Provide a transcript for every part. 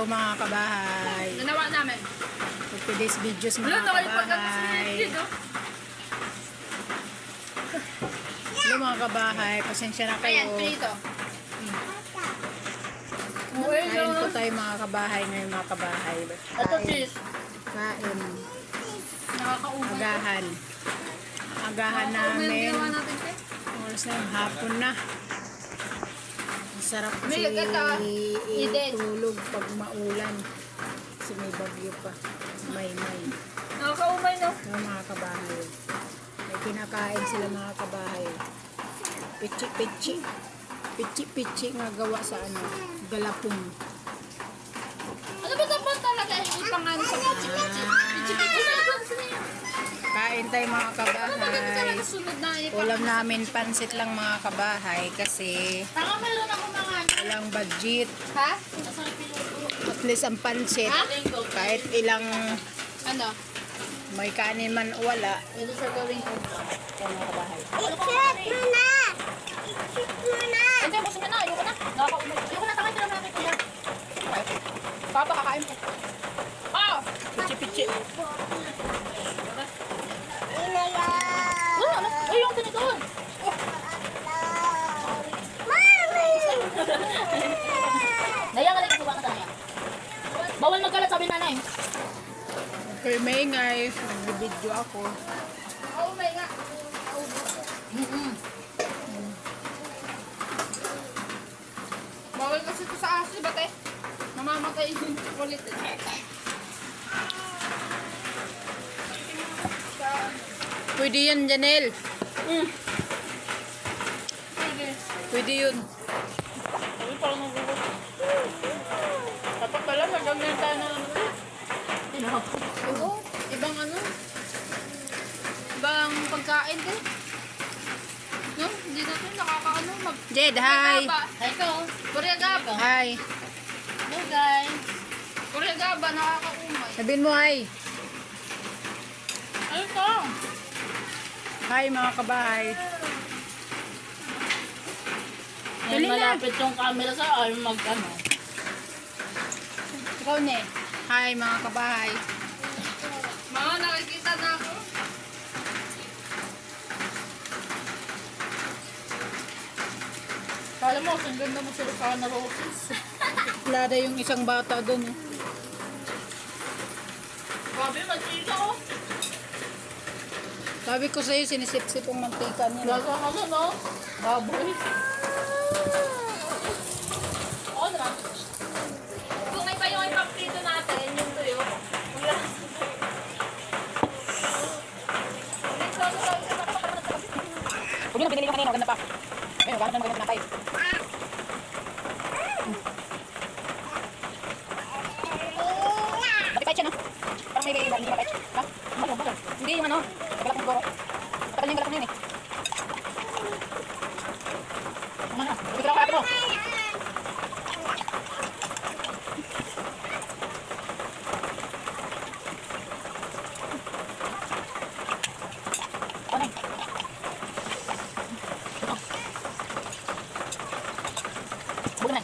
mga kabahay. Nanawa namin. For today's videos mga kabahay. Hello mga kabahay, pasensya na kayo. Ayan, pinito. Kain po tayo mga kabahay ngayon mga kabahay. Ito cheese. Kain. Nakakaumay. Agahan. Agahan namin. Ginawa natin, te. Oras na yung hapon na. Masarap kasi May ito, itulog pag maulan. Kasi may bagyo pa. May. Nakakaumay, no? Yung mga kabahay. May kinakain sila mga kabahay. Pichi. Pichi nga gawa sa galapong. Ano ba dapat talaga yung ipangan sa pichi-pichi? Kain tayo mga kabahay. Sunod na Ulam namin pansit lang mga kabahay kasi Tanga, meron ako mga walang budget. Ha? At least ang pansit kahit ilang Ano? may kanin man o wala. Ito sa gawin ko. Ito mga kabahay. Hindi, busog na. Ayoko na. Nakakaumay. Ayoko na. Takay sila natin ito. Papa, kakain mo. Ah! Pichi. Ano? Ay, yung tinidon. Naya nga lang ito ba ka tayo? Bawal magkalat, sabi nanay. Okay, maingay. Nag-video ako. Oh my God. Bawal kasi ito sa aso, ba't eh? Mamamatay yung ulit eh. Pwede yun, Janelle. Sige. Pwede yun. Ay, parang nagugot. Dapat pala, magaganda tayo ng ano. Oo, ibang ano. Ibang pagkain din. No, hindi natin nakakaano. Jed, hi. Ito, Koreagaba. Hi. Hello guys. Koreagaba, nakakaumay. Sabihin mo hi. Ano ito? Hi mga kabahay. Yan, malapit yung camera sa arm mag-ano. Ikaw ne. Hi mga kabahay. Mga nakikita na ako. Kala mo, ang ganda mo sila sa na roses. Lada yung isang bata doon. Grabe, magkita ko. Sabi ko sa'yo, sinisip-sip ang mantika niya. Lasa ka na, no? Baboy. Oo naman. Kung may pa yung ipaprito natin, yung tuyo. Huwag yun, pinili ko kanina. Maganda pa. Ayun, gano'n maganda na tayo. Matipait siya, no? Parang may hindi mapait. Ha? Hindi yung ano. Galak ng goro. Kapal yung galak na yun eh. Ano? Ito ako mo. Ano? Bukan na.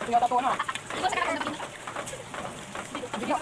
Yata to ano? Video.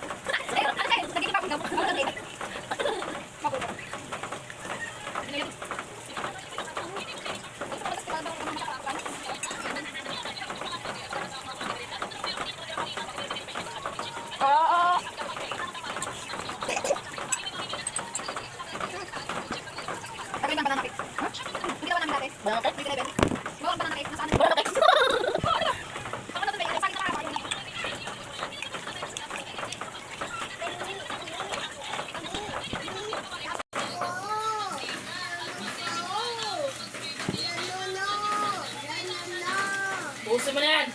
Ubusin mo na yan.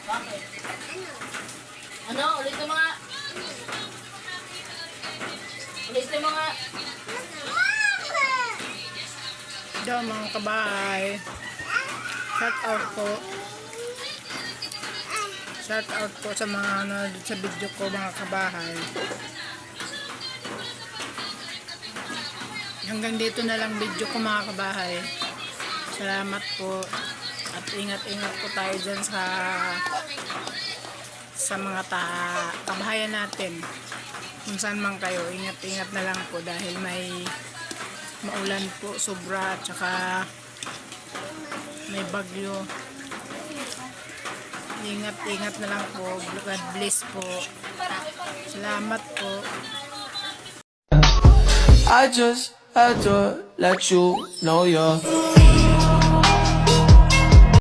Bakit? Ano? Ulit yung mga... Ulit yung mga... Diyan mga kabahay. Shout out po. Shout out po sa mga nanonood sa video ko mga kabahay. Hanggang dito na lang video ko mga kabahay. Salamat po. At ingat-ingat po tayo dyan sa mga kabahayan natin. Kung saan man kayo, ingat-ingat na lang po dahil may maulan po sobra at saka may bagyo. Ingat-ingat na lang po. God bless po. Salamat po. I just had to let you know you're